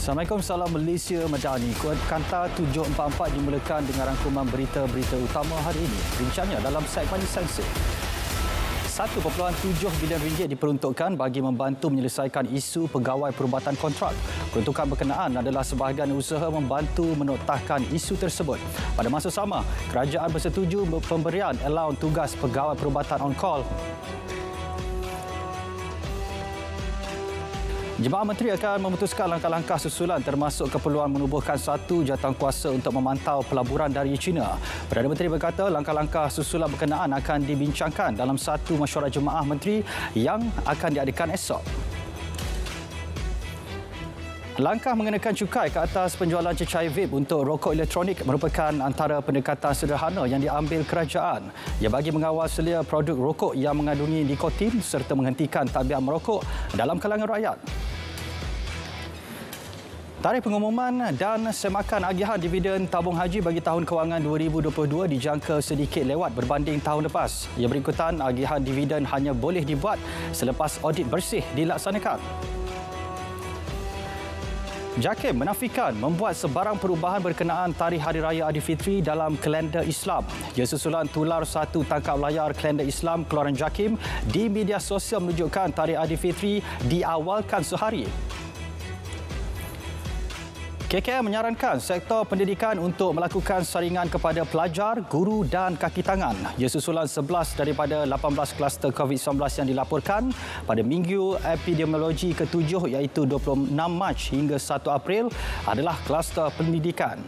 Assalamualaikum, salam Malaysia Madani. Kuat Kanta 744 dimulakan dengan rangkuman berita-berita utama hari ini. Rinciannya dalam segmen Sensor. 1.7 bilion ringgit diperuntukkan bagi membantu menyelesaikan isu pegawai perubatan kontrak. Peruntukan berkenaan adalah sebahagian usaha membantu menoktahkan isu tersebut. Pada masa sama, kerajaan bersetuju pemberian allowance tugas pegawai perubatan on-call. Jemaah Menteri akan memutuskan langkah-langkah susulan termasuk keperluan menubuhkan satu jawatankuasa untuk memantau pelaburan dari China. Perdana Menteri berkata langkah-langkah susulan berkenaan akan dibincangkan dalam satu mesyuarat Jemaah Menteri yang akan diadakan esok. Langkah mengenakan cukai ke atas penjualan cecair vape untuk rokok elektronik merupakan antara pendekatan sederhana yang diambil kerajaan. Ia bagi mengawal selia produk rokok yang mengandungi nikotin serta menghentikan tabiat merokok dalam kalangan rakyat. Tarikh pengumuman dan semakan agihan dividen tabung haji bagi tahun kewangan 2022 dijangka sedikit lewat berbanding tahun lepas. Ia berikutan agihan dividen hanya boleh dibuat selepas audit bersih dilaksanakan. JAKIM menafikan membuat sebarang perubahan berkenaan Tarikh Hari Raya Aidilfitri dalam kalender Islam. Ia susulan tular satu tangkap layar kalender Islam keluaran JAKIM di media sosial menunjukkan Tarikh Aidilfitri diawalkan sehari. KKM menyarankan sektor pendidikan untuk melakukan saringan kepada pelajar, guru dan kaki tangan. Ia susulan 11 daripada 18 kluster COVID-19 yang dilaporkan pada minggu epidemiologi ke-7 iaitu 26 Mac hingga 1 April adalah kluster pendidikan.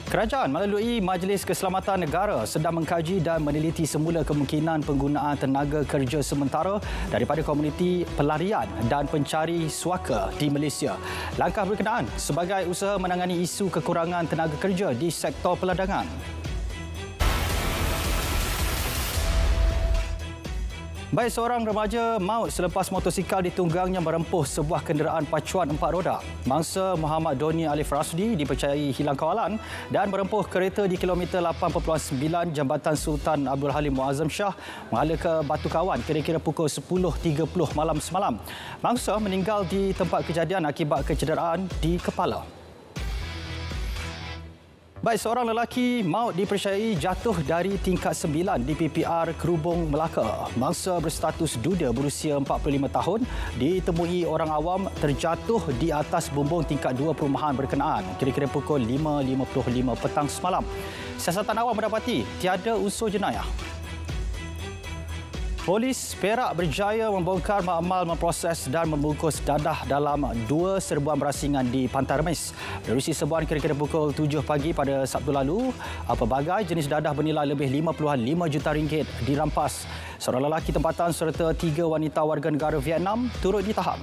Kerajaan melalui Majlis Keselamatan Negara sedang mengkaji dan meneliti semula kemungkinan penggunaan tenaga kerja sementara daripada komuniti pelarian dan pencari suaka di Malaysia. Langkah berkenaan sebagai usaha menangani isu kekurangan tenaga kerja di sektor peladangan. Baik, seorang remaja maut selepas motosikal ditunggangnya merempuh sebuah kenderaan pacuan 4 roda. Mangsa Muhammad Doni Alif Rasdi dipercayai hilang kawalan dan merempuh kereta di kilometer 8.9 Jambatan Sultan Abdul Halim Muazzam Shah menghala ke Batu Kawan kira-kira pukul 10.30 malam semalam. Mangsa meninggal di tempat kejadian akibat kecederaan di kepala. Baik, seorang lelaki maut dipercayai jatuh dari tingkat 9 di PPR Kerubung, Melaka. Mangsa berstatus duda berusia 45 tahun ditemui orang awam terjatuh di atas bumbung tingkat 2 perumahan berkenaan kira-kira pukul 5.55 petang semalam. Siasatan awam mendapati tiada unsur jenayah. Polis Perak berjaya membongkar makmal memproses dan membungkus dadah dalam 2 serbuan berasingan di Pantai Remis. Menerusi serbuan kira-kira pukul 7 pagi pada Sabtu lalu, pelbagai jenis dadah bernilai lebih 55 juta ringgit dirampas. Seorang lelaki tempatan serta 3 wanita warga negara Vietnam turut ditahan.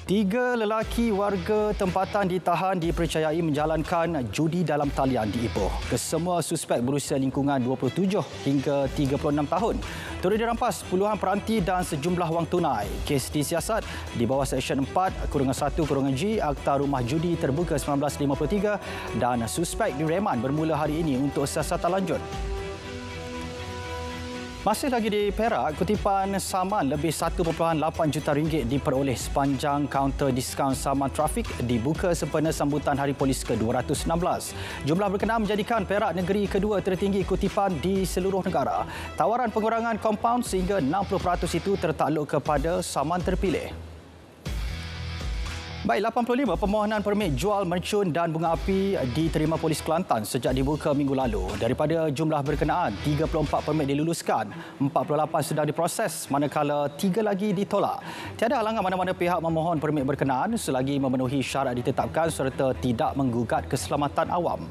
3 lelaki warga tempatan ditahan dipercayai menjalankan judi dalam talian di Ipoh. Kesemua suspek berusia lingkungan 27 hingga 36 tahun. Turut dirampas puluhan peranti dan sejumlah wang tunai. Kes disiasat di bawah Seksyen 4-1-G Akta Rumah Judi Terbuka 1953 dan suspek direman bermula hari ini untuk siasatan lanjut. Masih lagi di Perak, kutipan saman lebih 1.8 juta ringgit diperoleh sepanjang kaunter diskaun saman trafik dibuka sempena sambutan Hari Polis ke-216. Jumlah berkenaan menjadikan Perak negeri kedua tertinggi kutipan di seluruh negara. Tawaran pengurangan kompaun sehingga 60% itu tertakluk kepada saman terpilih. Baik, 85 permohonan permit jual mercun dan bunga api diterima Polis Kelantan sejak dibuka minggu lalu. Daripada jumlah berkenaan, 34 permit diluluskan, 48 sedang diproses manakala 3 lagi ditolak. Tiada halangan mana-mana pihak memohon permit berkenaan selagi memenuhi syarat ditetapkan serta tidak menggugat keselamatan awam.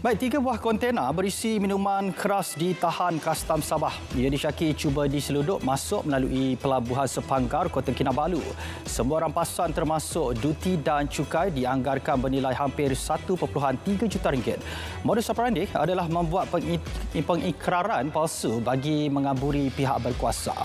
Baik, 3 buah kontena berisi minuman keras ditahan Kastam Sabah. Ia disyaki cuba diselundup masuk melalui pelabuhan Sepanggar, Kota Kinabalu. Semua rampasan termasuk duti dan cukai dianggarkan bernilai hampir 1.3 juta ringgit. Modus operandi adalah membuat pengikraran palsu bagi mengaburi pihak berkuasa.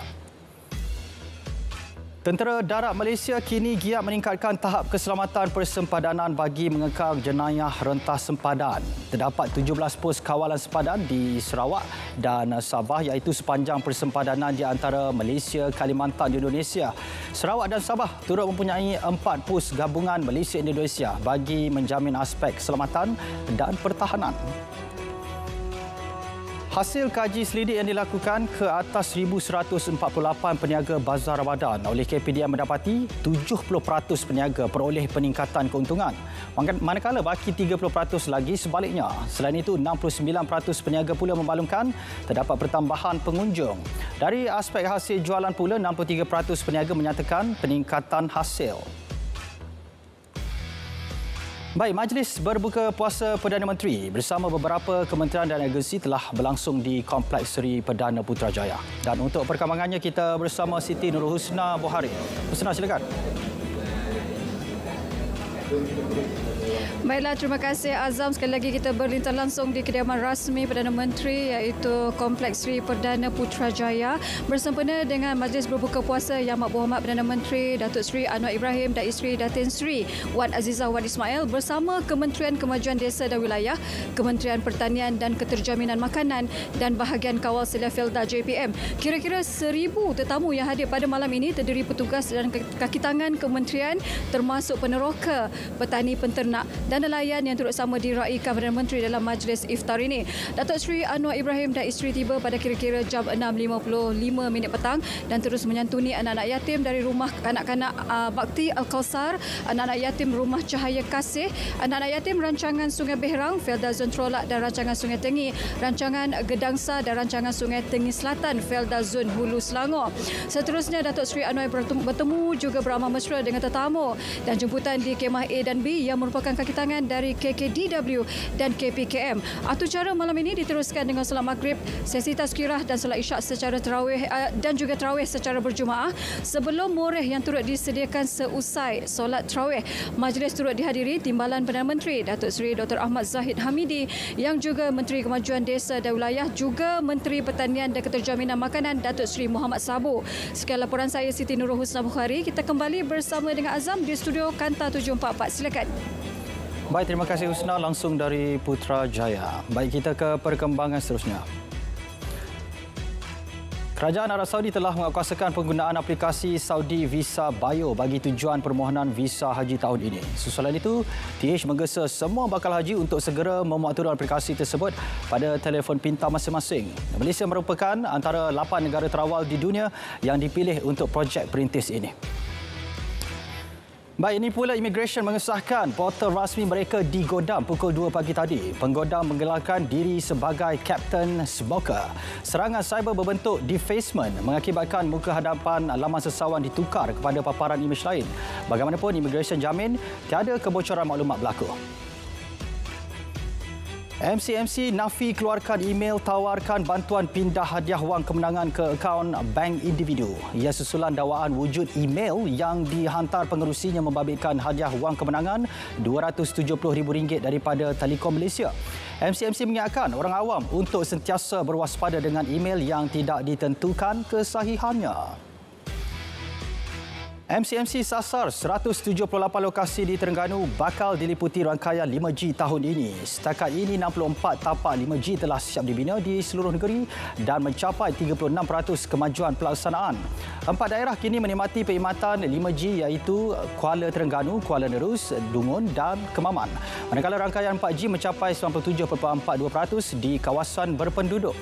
Tentera Darat Malaysia kini giat meningkatkan tahap keselamatan persempadanan bagi mengekang jenayah rentas sempadan. Terdapat 17 pos kawalan sempadan di Sarawak dan Sabah iaitu sepanjang persempadanan di antara Malaysia, Kalimantan dan Indonesia. Sarawak dan Sabah turut mempunyai 4 pos gabungan Malaysia-Indonesia bagi menjamin aspek keselamatan dan pertahanan. Hasil kaji selidik yang dilakukan ke atas 1,148 peniaga Bazar Ramadan oleh KPDM mendapati 70% peniaga peroleh peningkatan keuntungan, manakala baki 30% lagi sebaliknya. Selain itu, 69% peniaga pula memaklumkan terdapat pertambahan pengunjung. Dari aspek hasil jualan pula, 63% peniaga menyatakan peningkatan hasil. Baik, Majlis Berbuka Puasa Perdana Menteri bersama beberapa kementerian dan agensi telah berlangsung di Kompleks Seri Perdana Putrajaya. Dan untuk perkembangannya kita bersama Siti Nurul Husna Bohari. Husna, silakan. Baiklah, terima kasih Azam. Sekali lagi kita berlintang langsung di kediaman rasmi Perdana Menteri iaitu Kompleks Seri Perdana Putrajaya bersempena dengan Majlis Berbuka Puasa Yang Amat Perdana Menteri Datuk Seri Anwar Ibrahim dan Isteri Datin Seri Wan Azizah Wan Ismail bersama Kementerian Kemajuan Desa dan Wilayah, Kementerian Pertanian dan Keterjaminan Makanan dan bahagian kawal Selia Felda JPM. Kira-kira 1,000 tetamu yang hadir pada malam ini terdiri petugas dan kaki tangan kementerian termasuk peneroka, petani, penternak dan nelayan yang turut sama diraikan Perdana Menteri dalam majlis iftar ini. Datuk Seri Anwar Ibrahim dan isteri tiba pada kira-kira jam 6.55 petang dan terus menyantuni anak-anak yatim dari rumah kanak-kanak Bakti Al-Kausar, anak-anak yatim Rumah Cahaya Kasih, anak-anak yatim rancangan Sungai Behrang, Felda Zon Trolak dan rancangan Sungai Tengi, rancangan Gedangsa dan rancangan Sungai Tengi Selatan, Felda Zon Hulu Selangor. Seterusnya, Datuk Seri Anwar bertemu juga beramah mesra dengan tetamu dan jemputan di kemah A dan B yang merupakan kaki tangan dari KKDW dan KPKM. Acara malam ini diteruskan dengan solat maghrib, sesi tazkirah dan solat isyak secara tarawih dan juga tarawih secara berjemaah sebelum moreh yang turut disediakan seusai solat tarawih. Majlis turut dihadiri Timbalan Perdana Menteri Datuk Seri Dr. Ahmad Zahid Hamidi yang juga Menteri Kemajuan Desa dan Wilayah, juga Menteri Pertanian dan Keterjaminan Makanan Datuk Seri Muhammad Sabu. Sekian laporan saya, Siti Nurul Husna Bukhari. Kita kembali bersama dengan Azam di studio Kanta 744. Silakan. Baik, terima kasih Husna langsung dari Putrajaya. Baik, kita ke perkembangan seterusnya. Kerajaan Arab Saudi telah menguatkuasakan penggunaan aplikasi Saudi Visa Bio bagi tujuan permohonan visa haji tahun ini. Susulan itu, TH menggesa semua bakal haji untuk segera memuat turun aplikasi tersebut pada telefon pintar masing-masing. Malaysia merupakan antara 8 negara terawal di dunia yang dipilih untuk projek perintis ini. Baik, ini pula Immigration mengesahkan portal rasmi mereka digodam pukul 2 pagi tadi. Penggodam menggelarkan diri sebagai Captain Smoker. Serangan cyber berbentuk defacement mengakibatkan muka hadapan laman sesawan ditukar kepada paparan imej lain. Bagaimanapun, Immigration jamin tiada kebocoran maklumat berlaku. MCMC nafi keluarkan email tawarkan bantuan pindah hadiah wang kemenangan ke akaun bank individu. Ia susulan dakwaan wujud email yang dihantar pengerusinya membabitkan hadiah wang kemenangan RM270,000 daripada Telekom Malaysia. MCMC mengingatkan orang awam untuk sentiasa berwaspada dengan email yang tidak ditentukan kesahihannya. MCMC sasar 178 lokasi di Terengganu bakal diliputi rangkaian 5G tahun ini. Setakat ini 64 tapak 5G telah siap dibina di seluruh negeri dan mencapai 36% kemajuan pelaksanaan. 4 daerah kini menikmati perkhidmatan 5G iaitu Kuala Terengganu, Kuala Nerus, Dungun dan Kemaman. Manakala rangkaian 4G mencapai 97.42% di kawasan berpenduduk.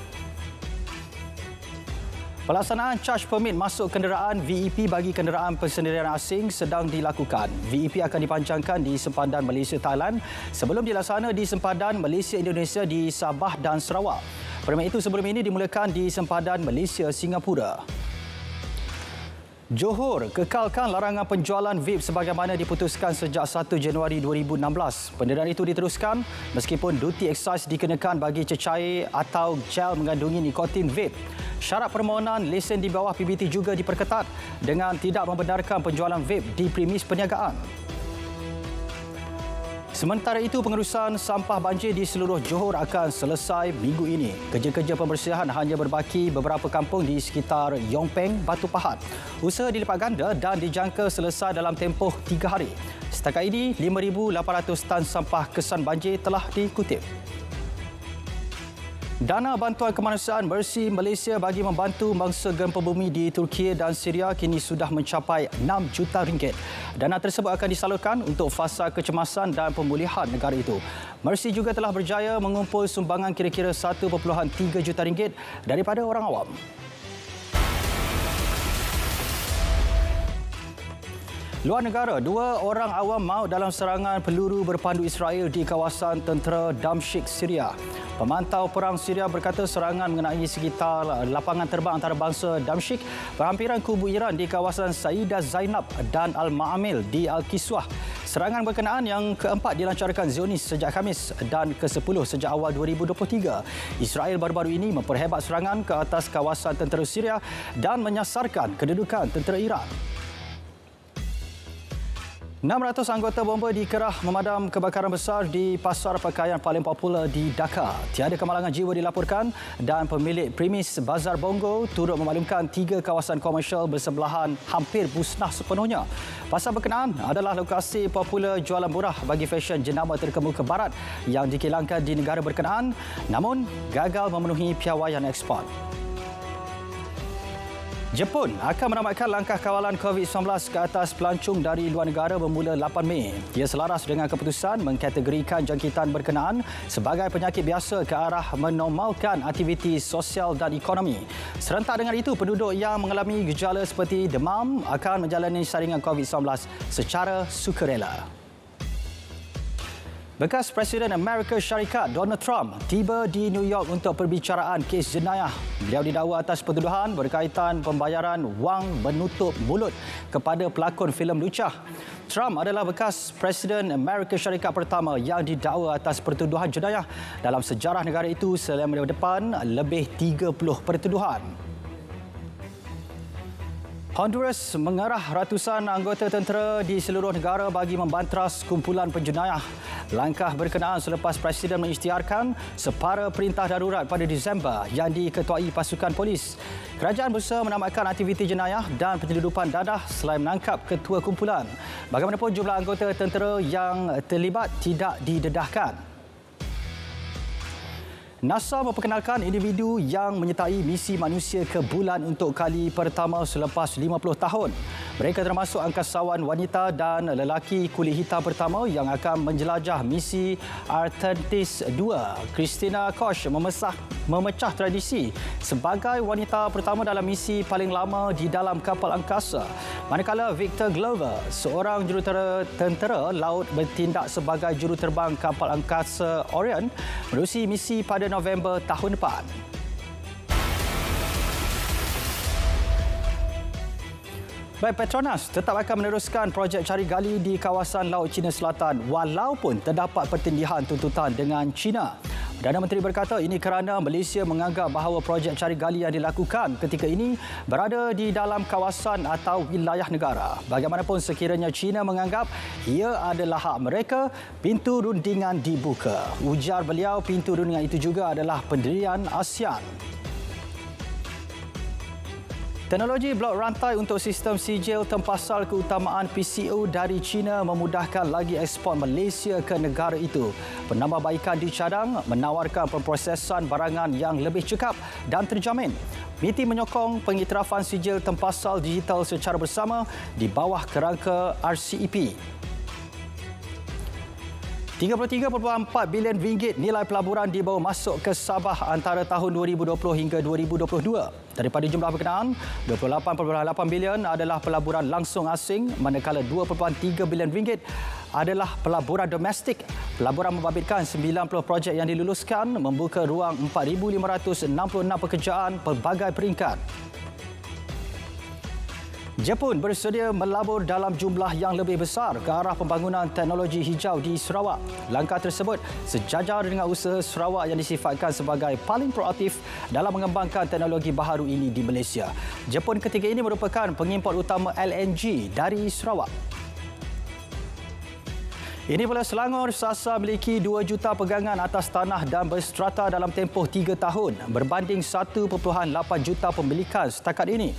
Pelaksanaan charge permit masuk kenderaan VEP bagi kenderaan persendirian asing sedang dilakukan. VEP akan dipanjangkan di sempadan Malaysia-Thailand sebelum dilaksana di sempadan Malaysia-Indonesia di Sabah dan Sarawak. Permit itu sebelum ini dimulakan di sempadan Malaysia-Singapura. Johor kekalkan larangan penjualan vape sebagaimana diputuskan sejak 1 Januari 2016. Pendedahan itu diteruskan meskipun duty excise dikenakan bagi cecair atau gel mengandungi nikotin vape. Syarat permohonan lesen di bawah PBT juga diperketat dengan tidak membenarkan penjualan vape di premis perniagaan. Sementara itu, pengurusan sampah banjir di seluruh Johor akan selesai minggu ini. Kerja-kerja pembersihan hanya berbaki beberapa kampung di sekitar Yong Peng, Batu Pahat. Usaha dilipat ganda dan dijangka selesai dalam tempoh 3 hari. Setakat ini, 5,800 tan sampah kesan banjir telah dikutip. Dana bantuan kemanusiaan bersih Malaysia bagi membantu mangsa gempa bumi di Turki dan Syria kini sudah mencapai RM6 juta. Dana tersebut akan disalurkan untuk fasa kecemasan dan pemulihan negara itu. Mercy juga telah berjaya mengumpul sumbangan kira-kira RM1.3 juta daripada orang awam. Luar negara, 2 orang awam maut dalam serangan peluru berpandu Israel di kawasan tentera Damsyik, Syria. Pemantau perang Syria berkata serangan mengenai sekitar lapangan terbang antarabangsa Damsyik, berhampiran kubu Iran di kawasan Sayyidah Zainab dan Al-Ma'amil di Al-Kiswah. Serangan berkenaan yang keempat dilancarkan Zionis sejak Khamis dan ke-10 sejak awal 2023. Israel baru-baru ini memperhebat serangan ke atas kawasan tentera Syria dan menyasarkan kedudukan tentera Iran. 600 anggota bomba dikerah memadam kebakaran besar di pasar pakaian paling popular di Dhaka. Tiada kemalangan jiwa dilaporkan dan pemilik premis Bazar Bongo turut memaklumkan 3 kawasan komersial bersebelahan hampir musnah sepenuhnya. Pasar berkenaan adalah lokasi popular jualan murah bagi fashion jenama terkemuka barat yang dikilangkan di negara berkenaan namun gagal memenuhi piawaian ekspor. Jepun akan menamatkan langkah kawalan COVID-19 ke atas pelancong dari luar negara bermula 8 Mei. Ia selaras dengan keputusan mengkategorikan jangkitan berkenaan sebagai penyakit biasa ke arah menormalkan aktiviti sosial dan ekonomi. Serentak dengan itu, penduduk yang mengalami gejala seperti demam akan menjalani saringan COVID-19 secara sukarela. Bekas Presiden Amerika Syarikat Donald Trump tiba di New York untuk perbicaraan kes jenayah. Beliau didakwa atas pertuduhan berkaitan pembayaran wang menutup mulut kepada pelakon filem lucah. Trump adalah bekas Presiden Amerika Syarikat pertama yang didakwa atas pertuduhan jenayah dalam sejarah negara itu selama depan lebih 30 pertuduhan. Honduras mengerah ratusan anggota tentera di seluruh negara bagi membantras kumpulan penjenayah. Langkah berkenaan selepas Presiden mengisytiharkan separa perintah darurat pada Disember yang diketuai pasukan polis. Kerajaan berusaha menamatkan aktiviti jenayah dan penyeludupan dadah selain menangkap ketua kumpulan. Bagaimanapun jumlah anggota tentera yang terlibat tidak didedahkan. NASA memperkenalkan individu yang menyertai misi manusia ke bulan untuk kali pertama selepas 50 tahun. Mereka termasuk angkasawan wanita dan lelaki kulit hitam pertama yang akan menjelajah misi Artemis II. Christina Koch memecah tradisi sebagai wanita pertama dalam misi paling lama di dalam kapal angkasa. Manakala Victor Glover, seorang jurutentera laut bertindak sebagai juruterbang kapal angkasa Orion, menerusi misi pada November tahun depan. Baik, Petronas tetap akan meneruskan projek cari gali di kawasan Laut Cina Selatan walaupun terdapat pertindihan tuntutan dengan China. Perdana Menteri berkata ini kerana Malaysia menganggap bahawa projek cari gali yang dilakukan ketika ini berada di dalam kawasan atau wilayah negara. Bagaimanapun sekiranya China menganggap ia adalah hak mereka, pintu rundingan dibuka. Ujar beliau, pintu rundingan itu juga adalah pendirian ASEAN. Teknologi blok rantai untuk sistem sijil tempasal keutamaan PCO dari China memudahkan lagi ekspor Malaysia ke negara itu. Penambahbaikan dicadang menawarkan pemprosesan barangan yang lebih cekap dan terjamin. MITI menyokong pengiktirafan sijil tempasal digital secara bersama di bawah kerangka RCEP. RM33.4 bilion nilai pelaburan dibawa masuk ke Sabah antara tahun 2020 hingga 2022. Daripada jumlah berkenaan, RM28.8 bilion adalah pelaburan langsung asing, manakala RM2.3 bilion adalah pelaburan domestik. Pelaburan membabitkan 90 projek yang diluluskan, membuka ruang 4,566 pekerjaan pelbagai peringkat. Jepun bersedia melabur dalam jumlah yang lebih besar ke arah pembangunan teknologi hijau di Sarawak. Langkah tersebut sejajar dengan usaha Sarawak yang disifatkan sebagai paling proaktif dalam mengembangkan teknologi baharu ini di Malaysia. Jepun ketiga ini merupakan pengimport utama LNG dari Sarawak. Ini pula Selangor sasar memiliki 2 juta pegangan atas tanah dan berstrata dalam tempoh 3 tahun berbanding 1.8 juta pemilikan setakat ini.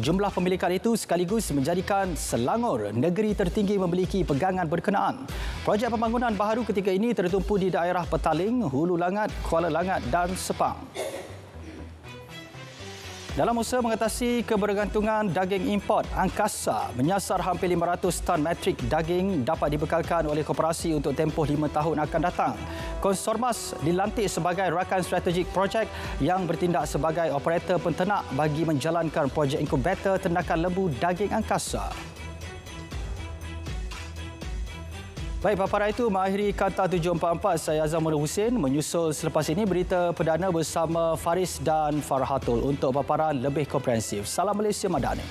Jumlah pemilikan itu sekaligus menjadikan Selangor negeri tertinggi memiliki pegangan berkenaan. Projek pembangunan baharu ketika ini tertumpu di daerah Petaling, Hulu Langat, Kuala Langat dan Sepang. Dalam usaha mengatasi kebergantungan daging import, Angkasa menyasar hampir 500 tan metrik daging dapat dibekalkan oleh koperasi untuk tempoh 5 tahun akan datang. Konsormas dilantik sebagai rakan strategik projek yang bertindak sebagai operator penternak bagi menjalankan projek inkubator ternakan lembu daging Angkasa. Baik, paparan itu mengakhiri Kanta 744. Saya Azamul Hussein. Menyusul selepas ini berita perdana bersama Faris dan Farhatul untuk paparan lebih komprehensif. Salam Malaysia Madani.